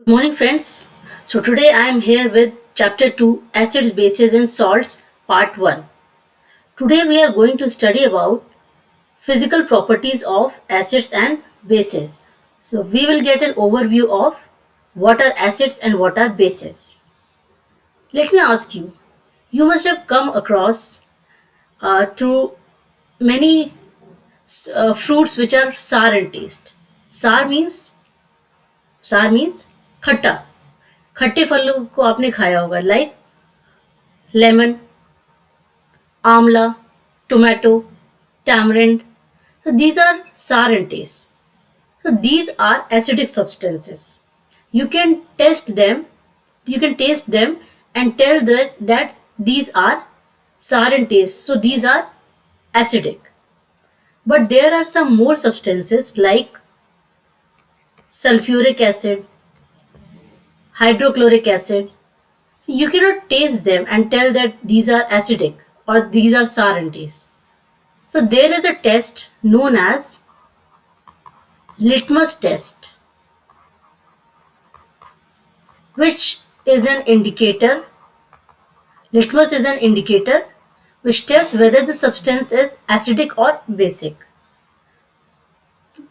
Good morning, friends. So today I am here with Chapter 2, Acids, Bases and Salts, Part 1. Today we are going to study about physical properties of acids and bases. So we will get an overview of what are acids and what are bases. Let me ask you, you must have come across through many fruits which are sour in taste. Sour means sour means खट्टा. खट्टे फलों को आपने खाया होगा like lemon, amla, tomato, tamarind. So these are sour in taste. So these are acidic substances. You can test them, you can taste them and tell that these are sour in taste. So these are acidic. But there are some more substances like sulfuric acid, hydrochloric acid. You cannot taste them and tell that these are acidic or these are sour in taste. So there is a test known as litmus test, which is an indicator. Litmus is an indicator which tells whether the substance is acidic or basic.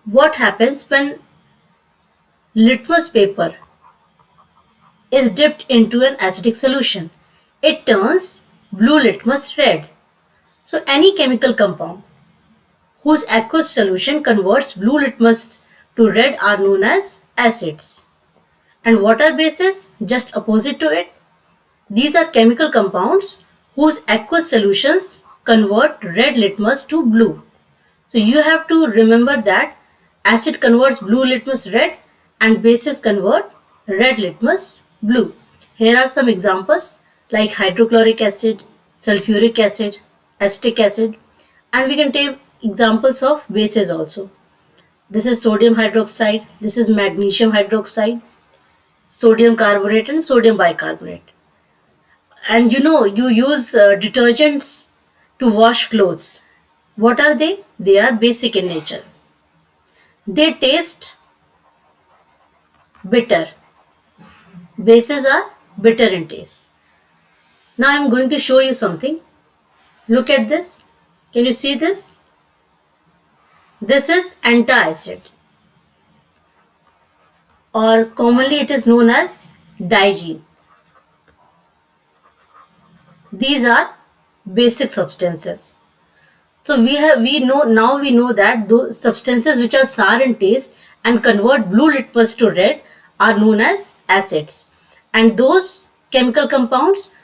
What happens when litmus paper is dipped into an acidic solution? It turns blue litmus red. So any chemical compound whose aqueous solution converts blue litmus to red are known as acids. And what are bases? Just opposite to it. These are chemical compounds whose aqueous solutions convert red litmus to blue. So you have to remember that acid converts blue litmus red and bases convert red litmus blue. Here are some examples like hydrochloric acid, sulfuric acid, acetic acid, and we can take examples of bases also. This is sodium hydroxide, this is magnesium hydroxide, sodium carbonate and sodium bicarbonate. And you use detergents to wash clothes. What are they? They are basic in nature. They taste bitter. Bases are bitter in taste. Now I am going to show you something. Look at this. Can you see this? This is antacid, or commonly it is known as digen. These are basic substances. So we know that those substances which are sour in taste and convert blue litmus to red are known as acids, and those chemical compounds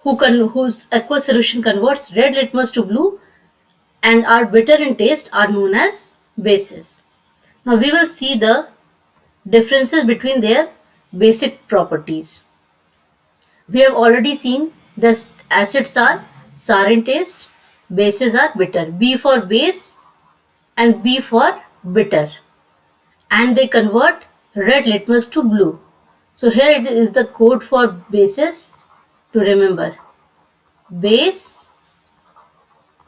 whose aqueous solution converts red litmus to blue and are bitter in taste are known as bases. Now we will see the differences between their basic properties. We have already seen that acids are sour in taste, bases are bitter. B for base and B for bitter. And they convert red litmus to blue. So here it is the code for bases to remember. Base,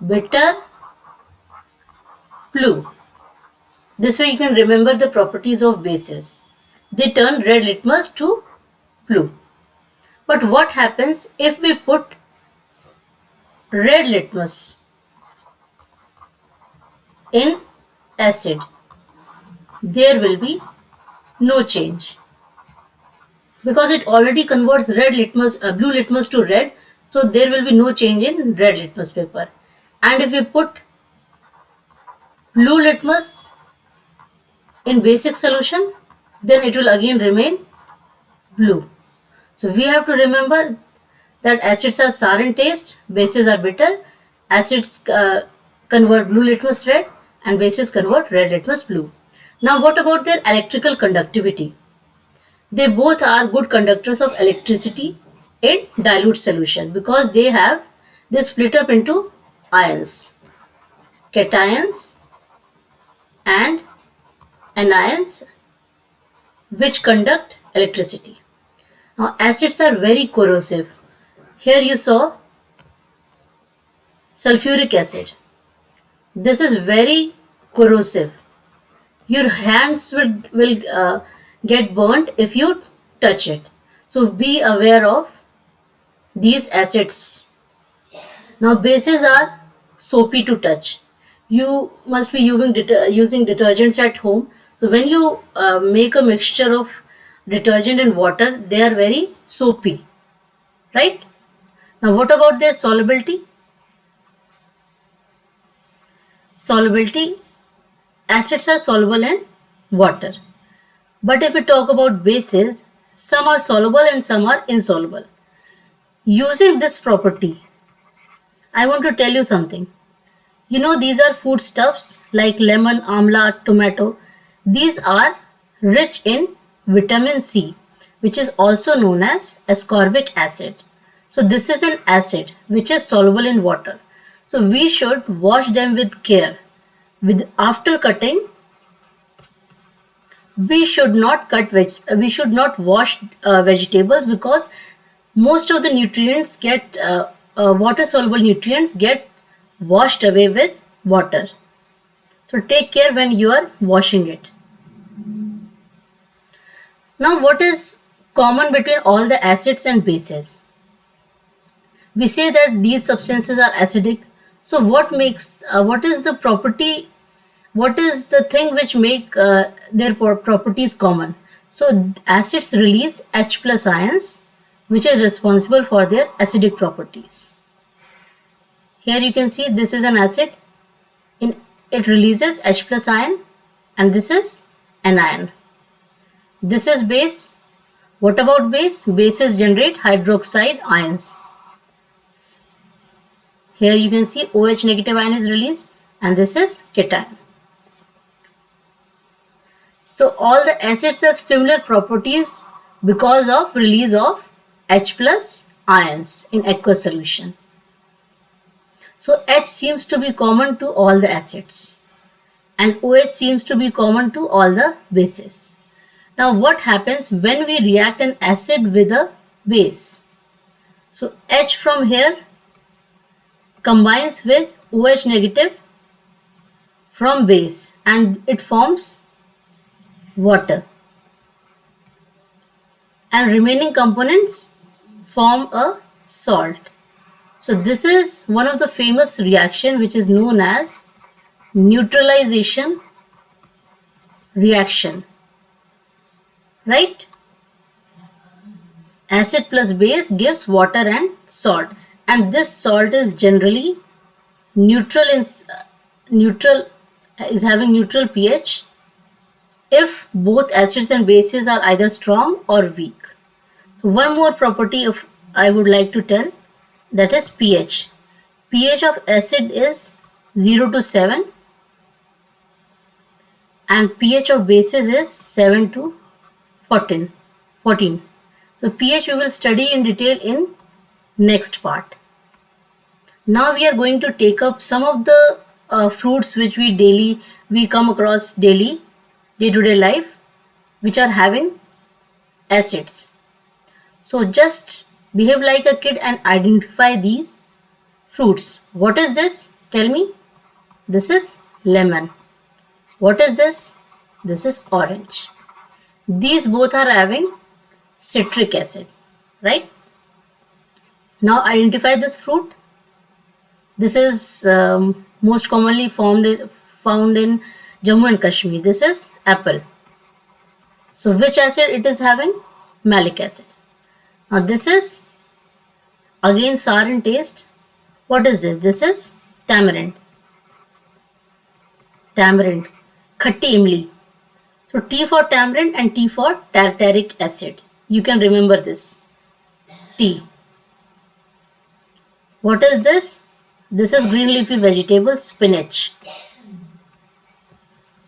bitter, blue. This way you can remember the properties of bases. They turn red litmus to blue. But what happens if we put red litmus in acid? There will be no change because it already converts blue litmus to red, so there will be no change in red litmus paper. And if we put blue litmus in basic solution, then it will again remain blue. So we have to remember that acids are sour in taste, bases are bitter. Acids convert blue litmus red and bases convert red litmus blue. Now what about their electrical conductivity? They both are good conductors of electricity in dilute solution because they split up into ions, cations and anions, which conduct electricity. Now acids are very corrosive. Here you saw sulfuric acid. This is very corrosive. Your hands will get burnt if you touch it. So be aware of these acids. Now bases are soapy to touch. You must be using detergents at home. So when you make a mixture of detergent and water, they are very soapy, right? Now what about their solubility? Solubility, acids are soluble in water. But if we talk about bases, some are soluble and some are insoluble. Using this property, I want to tell you something. You know, these are foodstuffs like lemon, amla, tomato. These are rich in vitamin C, which is also known as ascorbic acid. So this is an acid which is soluble in water. So we should wash them with care. After cutting, we should not wash vegetables, because most of the nutrients get water soluble nutrients get washed away with water. So take care when you are washing it. Now what is common between all the acids and bases? We say that these substances are acidic. So what is the property, what is the thing which make their properties common? So acids release H plus ions, which is responsible for their acidic properties. Here you can see this is an acid. It releases H plus ion, and this is anion. This is base. What about base? Bases generate hydroxide ions. Here you can see OH negative ion is released, and this is cation. So all the acids have similar properties because of release of H plus ions in aqueous solution. So H seems to be common to all the acids, and OH seems to be common to all the bases. Now what happens when we react an acid with a base? So H from here combines with OH negative from base, and it forms water, and remaining components form a salt. So this is one of the famous reaction which is known as neutralization reaction, right? Acid plus base gives water and salt, and this salt is generally neutral is having neutral pH if both acids and bases are either strong or weak. So one more property I would like to tell, that is pH. pH of acid is 0 to 7, and pH of bases is 7 to 14. So pH we will study in detail in next part. Now we are going to take up some of the fruits which we come across daily, day-to-day life, which are having acids. So just behave like a kid and identify these fruits. What is this? Tell me. This is lemon. What is this? This is orange. These both are having citric acid, right? Now identify this fruit. This is most commonly found in Jammu and Kashmir. This is apple. So which acid it is having? Malic acid. Now this is again sour in taste. What is this? This is tamarind. Tamarind. Khatti imli. So T for tamarind and T for tartaric acid. You can remember this. T. What is this? This is green leafy vegetable, spinach.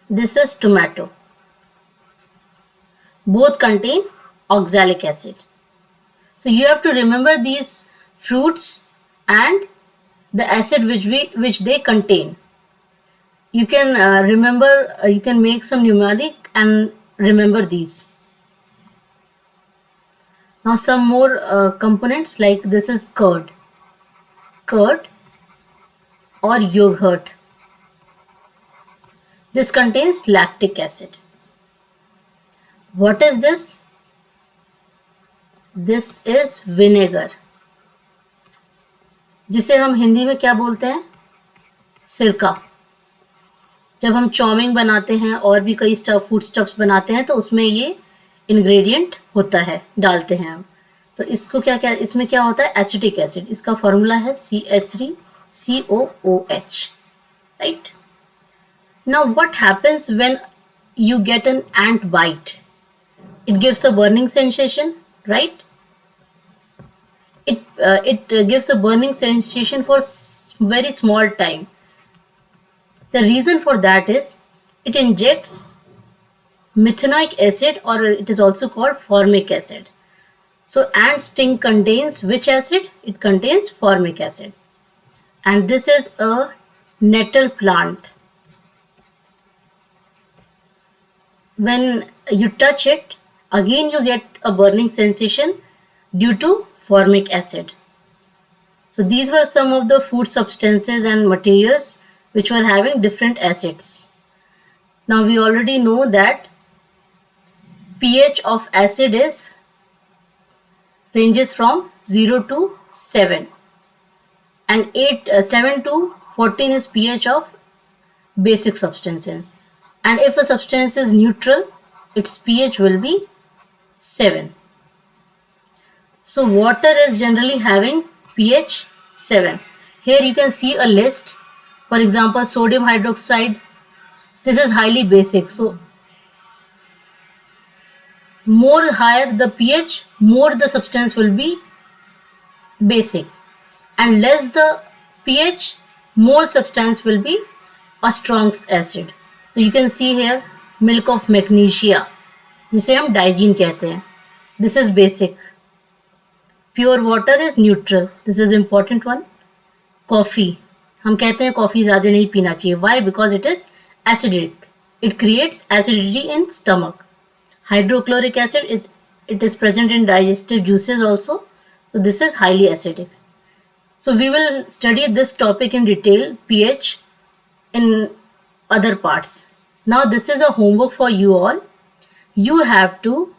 This is tomato. Both contain oxalic acid. So you have to remember these fruits and the acid which they contain. You can you can make some mnemonic and remember these. Now some more components, like this is curd or yogurt. This contains lactic acid. What is this? This is vinegar, जिसे हम हिंदी में क्या बोलते हैं? सिरका। जब हम chowmein बनाते हैं और भी कई फूड स्टफ्स बनाते हैं तो उसमें ये इंग्रेडिएंट होता है, डालते हैं हम। तो इसको क्या क्या इसमें क्या होता है? Acetic acid. इसका फॉर्मूला है CH3COOH, right. Now what happens when you get an ant bite? It gives a burning sensation, right? It gives a burning sensation for very small time. The reason for that is it injects methanoic acid, or it is also called formic acid. So ant sting contains which acid? It contains formic acid. And this is a nettle plant. When you touch it, again you get a burning sensation due to formic acid. So these were some of the food substances and materials which were having different acids. Now we already know that pH of acid ranges from 0 to 7, and 7 to 14 is pH of basic substances. And if a substance is neutral, its pH will be 7. So water is generally having pH 7. Here you can see a list. For example, sodium hydroxide. This is highly basic. So more higher the pH, more the substance will be basic, and less the pH, more substance will be a strong acid. So you can see here milk of magnesia, जिसे हम Digene कहते हैं. This is basic. Pure water is neutral. This is important one. Coffee, हम कहते हैं coffee ज़्यादा नहीं पीना चाहिए. Why? Because it is acidic. It creates acidity in stomach. Hydrochloric acid is present in digestive juices also. So this is highly acidic. So we will study this topic in detail, pH, in other parts. Now this is a homework for you all. You have to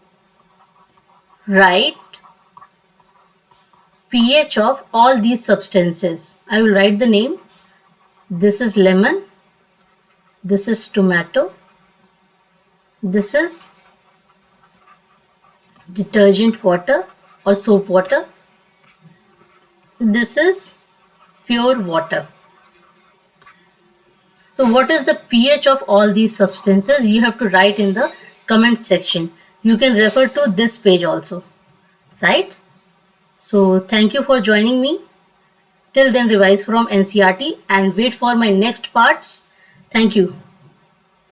write pH of all these substances. I will write the name. This is lemon. This is tomato. This is detergent water or soap water. This is pure water. So what is the pH of all these substances? You have to write in the comment section. You can refer to this page also, right? So thank you for joining me. Till then, revise from NCERT and wait for my next parts. Thank you.